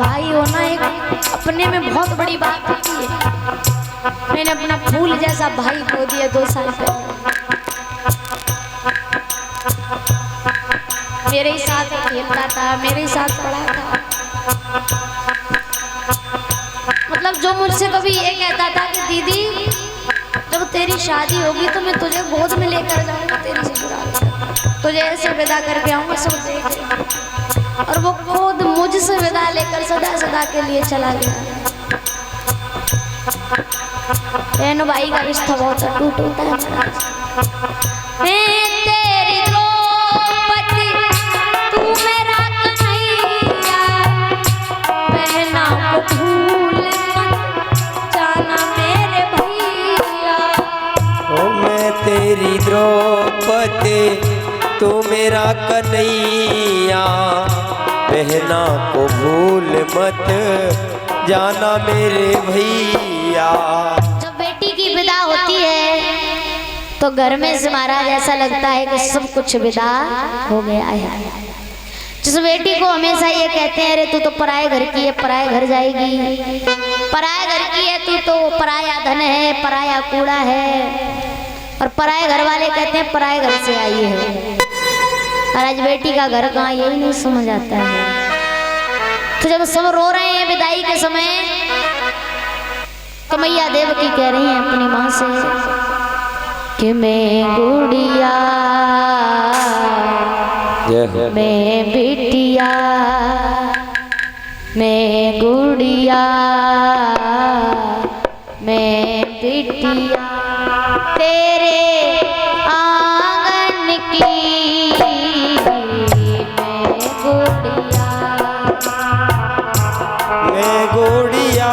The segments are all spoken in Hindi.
भाई होना एक अपने में बहुत बड़ी बात होती है। मैंने अपना फूल जैसा भाई खो दिया 2 साल पहले। मेरे ही साथ खेलता था, मेरे ही साथ पढ़ा था। मतलब जो मुझसे कभी ये कहता था कि दीदी जब तेरी शादी होगी तो मैं तुझे गोद में लेकर जाऊंगा, तेरी ससुराल तुझे ऐसे विदा करके आऊंगा सब देख। और वो खुद मुझसे विदा लेकर सदा सदा के लिए चला गया। बहन भाई का रिश्ता बहुत अटूट होता है। मैं तेरी द्रौपदी तू मेरा कन्हैया, बहना को भूल मत जाना मेरे भैया। ओ मैं तेरी द्रौपदी तू मेरा कन्हैया, बहना को भूल मत जाना मेरे भैया। जब बेटी की विदा होती है तो घर में से महाराज ऐसा लगता है कि सब कुछ विदा हो गया है। जिस बेटी को हमेशा ये कहते हैं अरे तू तो पराये घर की है, पराये घर जाएगी, पराये घर की है तू तो पराया धन है, पराया कूड़ा है। और पराये घर वाले कहते हैं पराये घर से आई है। और आज बेटी का घर कहाँ, यही नहीं समझ आता है। तो जब सब रो रहे हैं विदाई के समय तो मैया देवकी कह रही हैं अपनी माँ से कि मैं गुड़िया, मैं बिटिया, मैं गुड़िया, मैं बिटिया तेरे आंगन की, मैं गुड़िया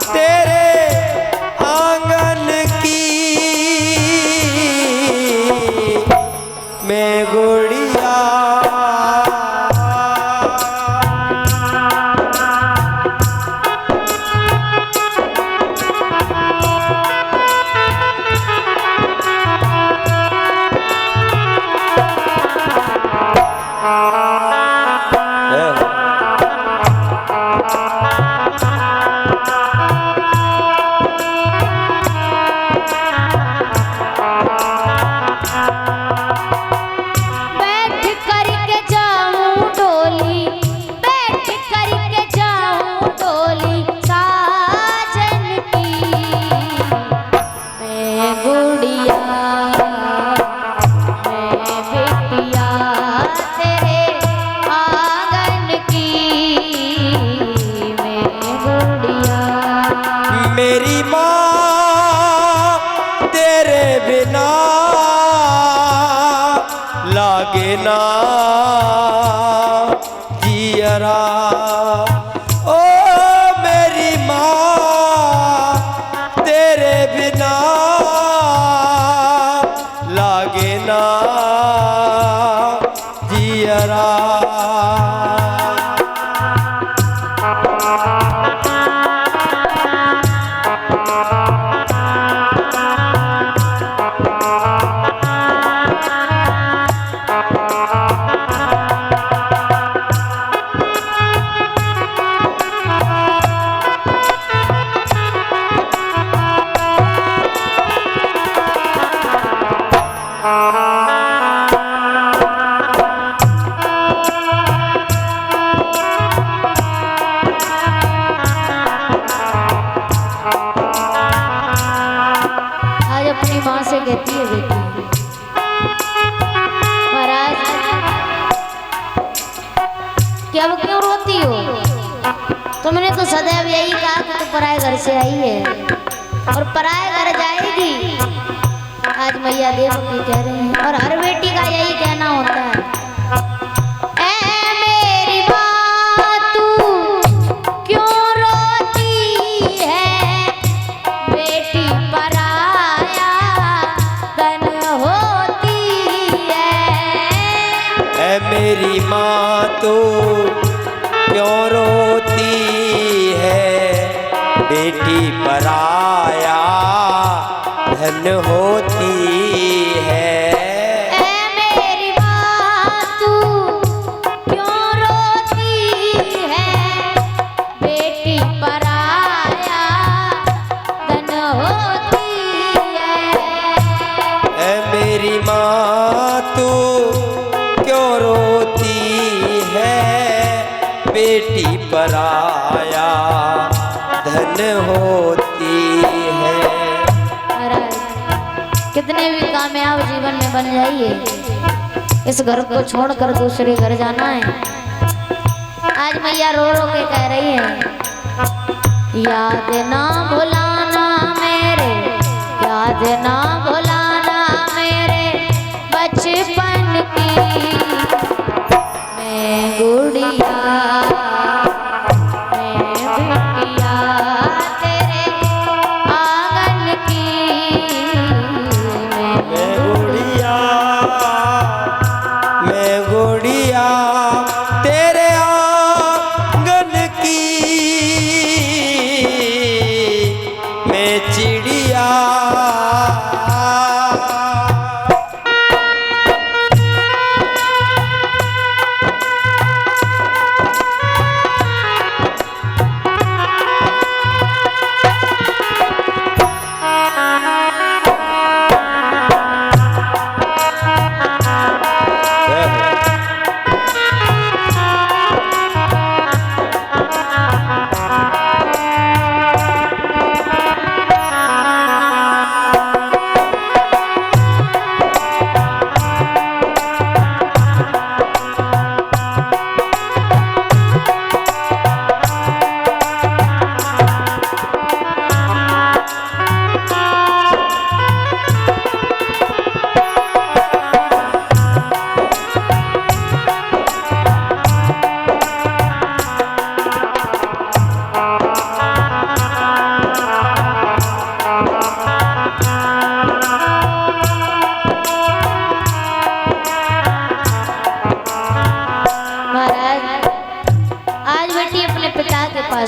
तेरे आंगन की, मैं गुड़िया। मेरी माँ तेरे बिना लागे ना जियरा। ओ मेरी माँ तेरे बिना लागे ना जियरा। कहती है बेटी महाराज कि अब क्यों रोती हो? तुमने तो सदैव यही कहा कि तू पराये घर से आई है और पराये घर जाएगी। आज मैया देवकी कह रही है और हर बेटी का यही कहना होता है, मेरी माँ तो क्यों रोती है, बेटी पराया धन होती है। मेरी माँ तू क्यों रोती बेटी पराया धन होती है। महाराज कितने भी कामयाब जीवन में बन जाइए, इस घर को छोड़कर दूसरे घर जाना है। आज मैया रो रो के कह रही है, याद ना भुलाना मेरे, याद ना भुलाना मेरे बचपन की मैं गुड़िया, मैं बिटिया तेरे आंगन की, मैं गुड़िया, मैं गुड़िया तेरे आंगन की, मैं चिड़िया।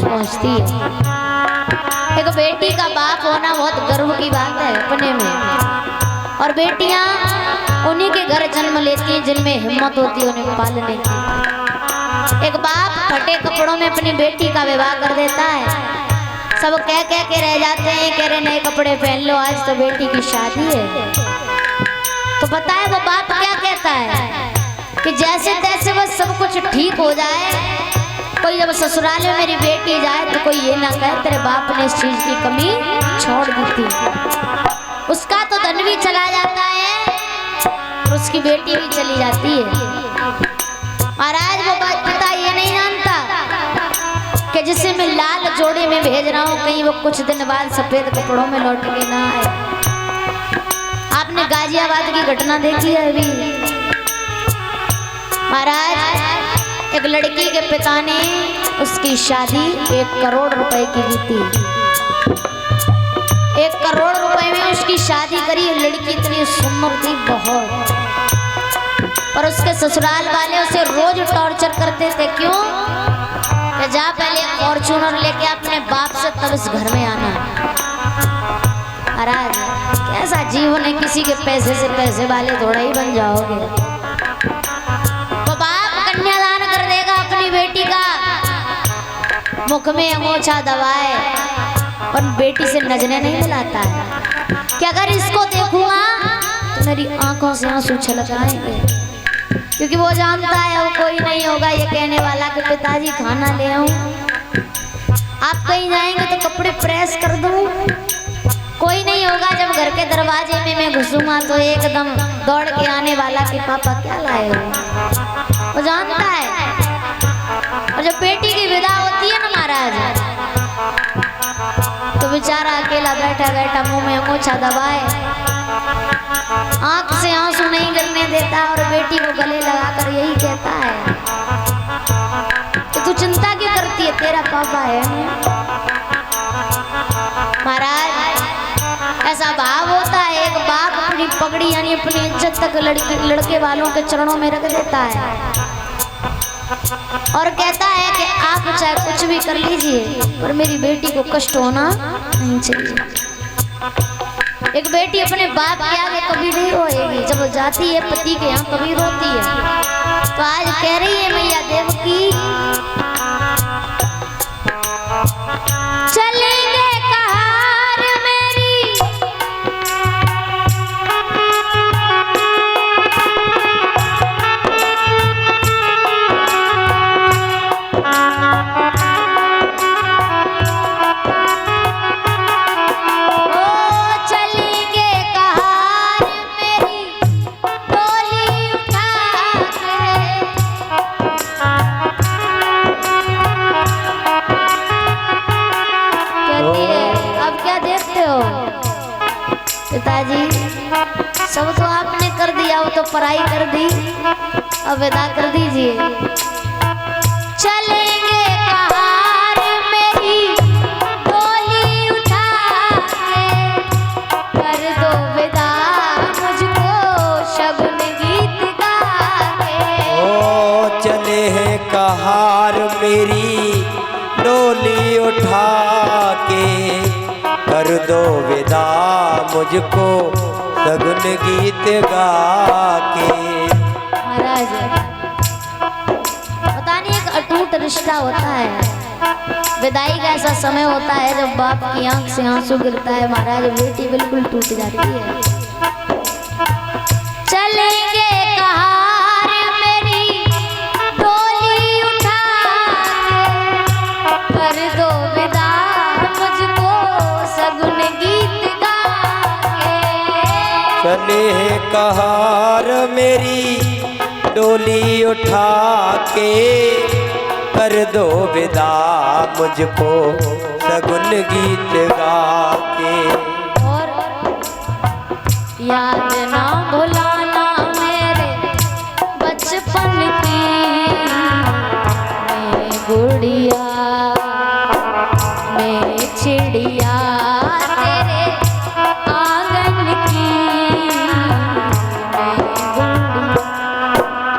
पहुंचती है। एक बेटी का बाप होना बहुत गर्व की बात है अपने में, और बेटियां उन्हीं के घर जन्म लेती हैं जिनमें हिम्मत होती है उन्हें पालने की। एक बाप फटे कपड़ों में अपनी बेटी का विवाह कर देता है, सब कह कह के रह जाते हैं, कह रहे नए कपड़े पहन लो आज तो बेटी की शादी है। तो पता है वो बाप क्या कहता है कि जैसे तैसे बस सब कुछ ठीक हो जाए, कोई जब ससुराल में मेरी बेटी जाए तो कोई ये ना कहे तेरे बाप ने इस चीज की कमी छोड़ दी थी। उसका तो धन भी चला जाता है और उसकी बेटी भी चली जाती है। महाराज वो बात पिता ये नहीं जानता कि जिसे मैं लाल जोड़े में भेज रहा हूँ कहीं वो कुछ दिन बाद सफेद कपड़ों में लौट के ना आए। आपने गाजियाबाद की घटना देखी है अभी। महाराज एक लड़की के पिता ने उसकी शादी 1 करोड़ रुपए की की थी। 1 करोड़ रुपए में उसकी शादी करी। लड़की इतनी सुंदर थी बहुत, पर उसके ससुराल वाले उसे रोज टॉर्चर करते थे। क्यों? कि जा पहले फॉर्च्यूनर लेके अपने बाप से तब इस घर में आना। महाराज कैसा जीवन है, किसी के पैसे से पैसे वाले थोड़ा ही बन जाओगे। तो बाप कन्यादान कर देगा अपनी बेटी का, मुख में अंगोछा दबाए, पर बेटी से नजरें नहीं मिलाता है कि अगर इसको देखूंगा तो मेरी आंखों से आंसू छलक आएंगे, क्योंकि वो जानता है वो कोई नहीं होगा ये कहने वाला कि पिताजी खाना ले आऊं, आप कहीं जाएंगे तो कपड़े प्रेस कर दूं, कोई नहीं होगा जब घर के दरवाजे में मैं घुसूंगा तो एकदम दौड़ के आने वाला कि पापा क्या लाए हो। वो जानता है। और जब बेटी की विदा होती है ना महाराज, तो बेचारा अकेला बैठा बैठा मुंह में अंगोछा दबाए, आंख से आंसू नहीं गिरने देता, और बेटी को गले लगाकर यही कहता है कि तू चिंता क्यों करती है, तेरा पापा है। महाराज ऐसा भाव होता है, एक बाप अपनी पगड़ी यानी अपनी इज्जत तक लड़के वालों के चरणों में रख देता है और कहता है कि आप चाहे कुछ भी कर लीजिए पर मेरी बेटी को कष्ट होना नहीं चाहिए। एक बेटी अपने बाप के आगे कभी नहीं रोएगी, जब जाती है पति के यहाँ कभी रोती है। तो आज कह रही है मैया देवकी चलेंगे कहार मेरी, पराई कर दी, अब विदा कर दीजिए। चलेंगे कहार मेरी डोली उठा के, कर दो विदा मुझको शगुन गीत गा के। ओ चले हैं कहार मेरी डोली उठा के, कर दो विदा मुझको शगुन गीत गा के। महाराज पता नहीं एक अटूट रिश्ता होता है, विदाई का ऐसा समय होता है जब बाप की आंख से आंसू गिरता है महाराज, बेटी बिल्कुल टूट जाती है। चलेंगे कहार मेरी डोली उठा के, कर दो विदा मुझको शगुन गीत गा के। चले हैं कहार मेरी डोली उठा के, कर दो विदा मुझको शगुन गीत गा के। और याद ना भुलाना मेरे बचपन की मैं गुड़िया, मैं चिड़िया तेरे आंगन की मैं गुड़िया।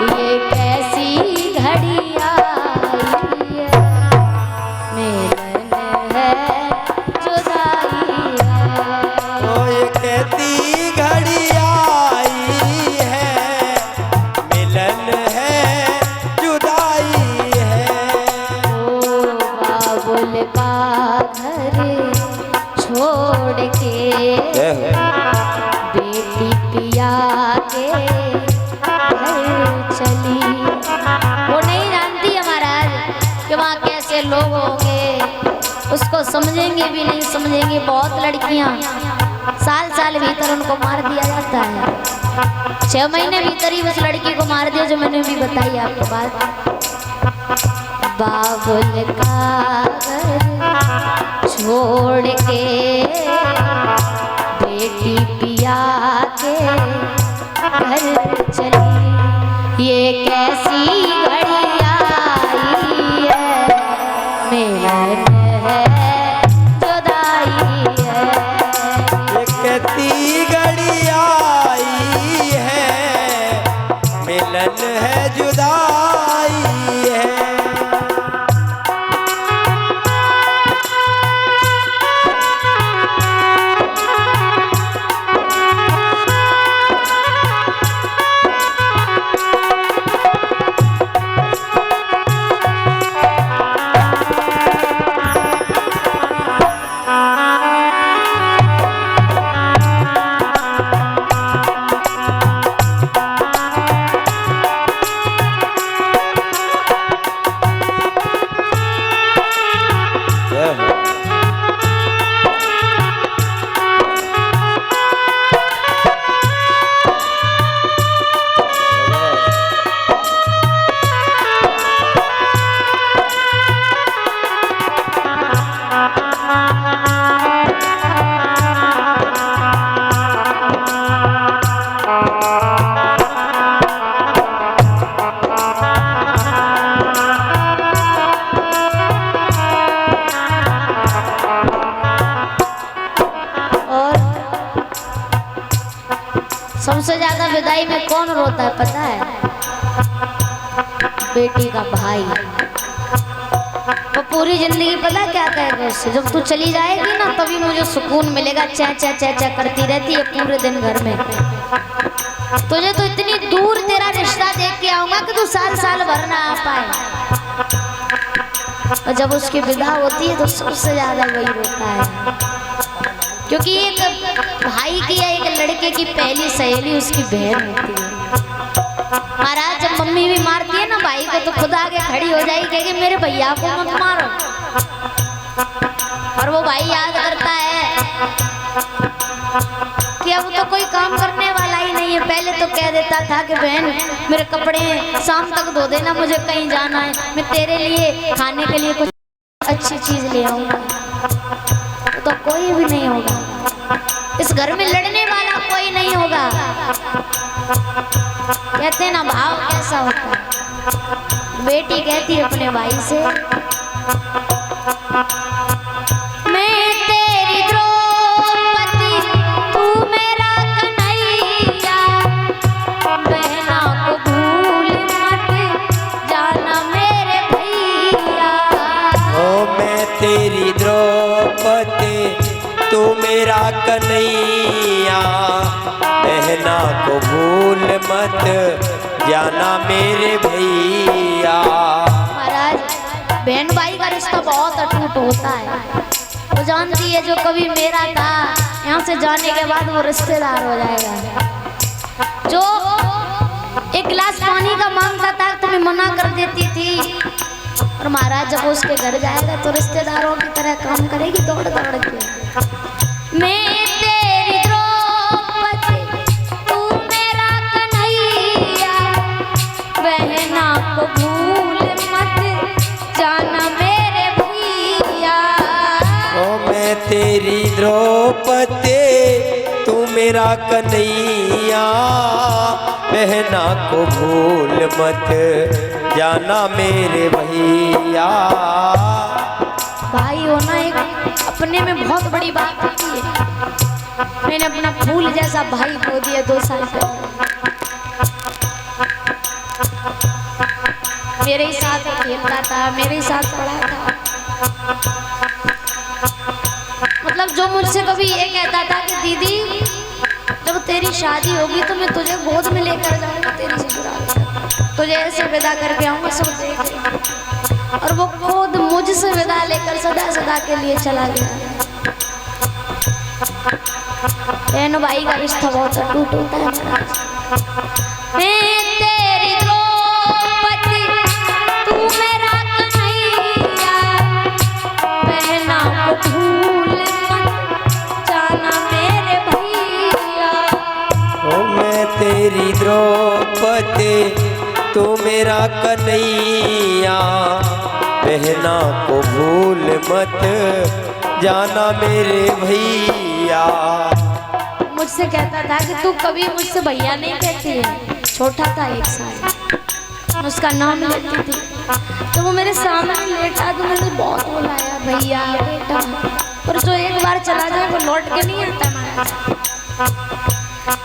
ये कैसी घड़ी आई है, मिलन है जुदाई है। ओ ये कहती घड़ी आई है, मिलन है जुदाई है। ओ बाबुल का घर छोड़ के, बेटी पिया के घर चली। वो नहीं जानती है महाराज कि वहाँ कैसे लोग होंगे, उसको समझेंगे भी नहीं समझेंगे। बहुत लड़कियाँ साल साल भीतर उनको मार दिया जाता है, 6 महीने भीतर ही उस लड़की को मार दिया, जो मैंने भी बताई आपको बात। बाबुल का घर छोड़ के, बेटी पिया के घर चली। ये कैसी घड़ी आई है, मिलन है जुदाई है। ये कहती घड़ी आई है, मिलन है जुदाई है। सबसे ज्यादा विदाई में कौन रोता है पता है? बेटी का भाई। वो पूरी जिंदगी पता क्या कहेगा उससे, जब तू चली जाएगी ना तभी मुझे सुकून मिलेगा। चे चे चे चे करती रहती है पूरे दिन घर में। तुझे तो इतनी दूर तेरा रिश्ता देख के आऊंगा कि तू साल साल भर ना आ पाए। और जब उसकी विदा होती है तो सबसे ज्यादा वही रोता है, क्योंकि एक भाई की या एक लड़के की पहली सहेली उसकी बहन होती है। महाराज जब मम्मी भी मारती है ना भाई को तो खुद आगे खड़ी हो जाएगी, कहेगी मेरे भैया को मत मारो। और वो भाई याद करता है कि अब तो कोई काम करने वाला ही नहीं है। पहले तो कह देता था कि बहन मेरे कपड़े शाम तक धो देना, मुझे कहीं जाना है, मैं तेरे लिए खाने के लिए कुछ अच्छी चीज ले आऊंगा। तो कोई भी नहीं होगा। इस घर में लड़ने वाला कोई नहीं होगा। कहते ना भाव कैसा होता है। बेटी कहती है अपने भाई से, मैं तेरी द्रौपदी तू मेरा कन्हैया, बहना को भूल मत जाना मेरे भैया। ओ मैं तेरी द्रौपदी तू मेरा कन्हैया, बहना को भूल मत जाना मेरे भैया। महाराज, बहन भाई का रिश्ता बहुत अटूट होता है। वो जानती है जो कभी मेरा था, यहाँ से जाने के बाद वो रिश्तेदार हो जाएगा। जो एक गिलास पानी का मांगता था तुम्हें मना कर देती थी, और महाराज जब उसके घर जाएगा तो रिश्तेदारों की तरह काम करेगी दौड़ दौड़ के। मैं तेरी द्रौपदी तू मेरा कन्हैया, बहना को भूल मत जाना मेरे भैया। ओ मैं तेरी द्रौपदी तू मेरा कन्हैया, बहना को भूल मत जाना मेरे भैया। भाई होना एक अपने में बहुत बड़ी बात होती है। मैंने अपना फूल जैसा भाई खो दिया 2 साल पहले। मेरे ही साथ खेलता था, मेरे ही साथ पढ़ा था। मतलब जो मुझसे कभी ये कहता था कि दीदी जब तेरी शादी होगी तो मैं तुझे गोद में लेकर जाऊंगा, तेरी ससुराल तुझे ऐसे विदा करके आऊंगा सब देख। और वो खुद मुझसे विदा लेकर सदा सदा के लिए चला गया। बहन भाई का रिश्ता बहुत अटूट होता है। मैं तेरी द्रौपदी तू मेरा कन्हैया, बहना को भूल मत जाना मेरे भैया। ओ मैं तेरी द्रौपदी तू मेरा कन्हैया, बहना को भूल मत जाना मेरे भैया। मुझसे कहता था कि तू कभी मुझसे भैया नहीं कहती है। छोटा था 1 साल, उसका नाम लेती थी। तो वो मेरे सामने लेटा तो मैंने बहुत बुलाया भैया बेटा, पर जो एक बार चला जाए वो लौट के नहीं आता महाराज।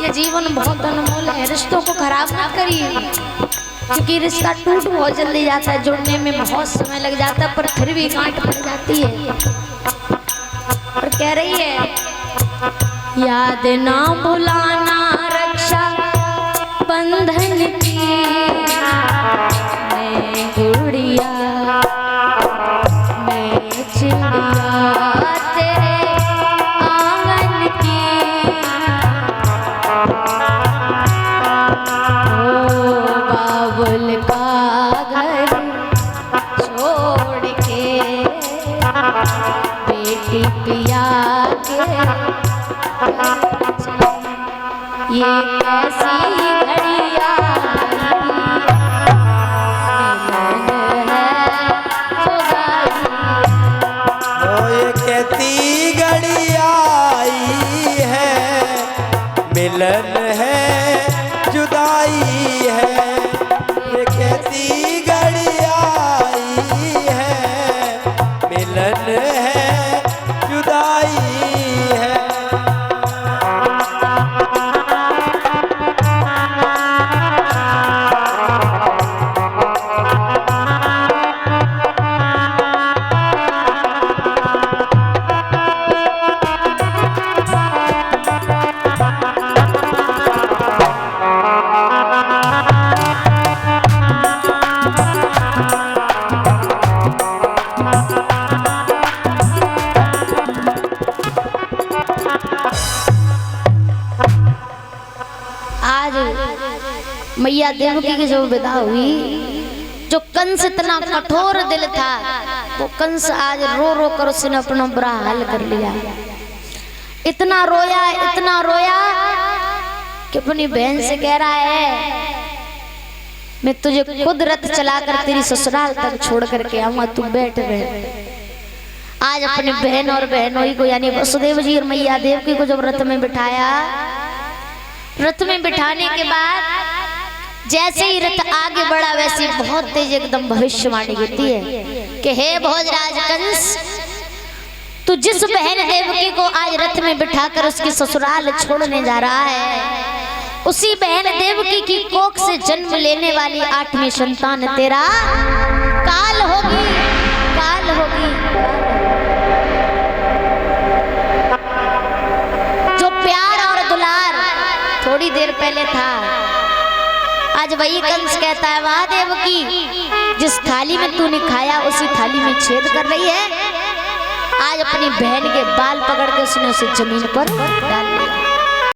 ये जीवन बहुत अनमोल है, रिश्तों को खराब ना करिए, क्योंकि रिश्ता टूट बहुत जल्दी जाता है, जुड़ने में बहुत समय लग जाता है, पर फिर भी गांठ पड़ जाती है। और कह रही है याद ना भुलाना रक्षा बंधन की, मैं गुड़िया मैं चिड़िया तेरे आंगन की। ओ बाबुल का घर छोड़ के बेटी पिया के ये कैसी घड़िया ये कहती घड़ी आई है, मिलन है जुदाई है। ये कहती घड़ी आई है, मिलन है जुदाई है। मैया देवकी की जो विदा हुई, जो कंस इतना कठोर दिल था, वो कंस आज रो रो कर उसने अपना बुरा हाल कर लिया। इतना रोया कि अपनी बहन से कह रहा है मैं तुझे खुद रथ चलाकर तेरी ससुराल तक छोड़ करके आऊंगा, तू बैठ। आज अपनी बहन और बहनोई को यानी वसुदेव जी और मैया देवकी को जब रथ में बिठाया, रथ में बिठाने के बाद जैसे ही रथ आगे बढ़ा वैसे बहुत तेज एकदम भविष्यवाणी होती है कि हे भोजराज कंस, तू जिस बहन देवकी को आज रथ में बिठाकर उसकी ससुराल छोड़ने जा रहा है, उसी बहन देवकी की कोख से जन्म लेने वाली 8वीं संतान तेरा काल होगी, काल होगी। जो प्यार और दुलार थोड़ी देर पहले था, आज वही कंस कहता है वाह देवकी, जिस थाली में तूने खाया उसी थाली में छेद कर रही है। आज अपनी बहन के बाल पकड़ के उसने उसे जमीन पर डाल दिया।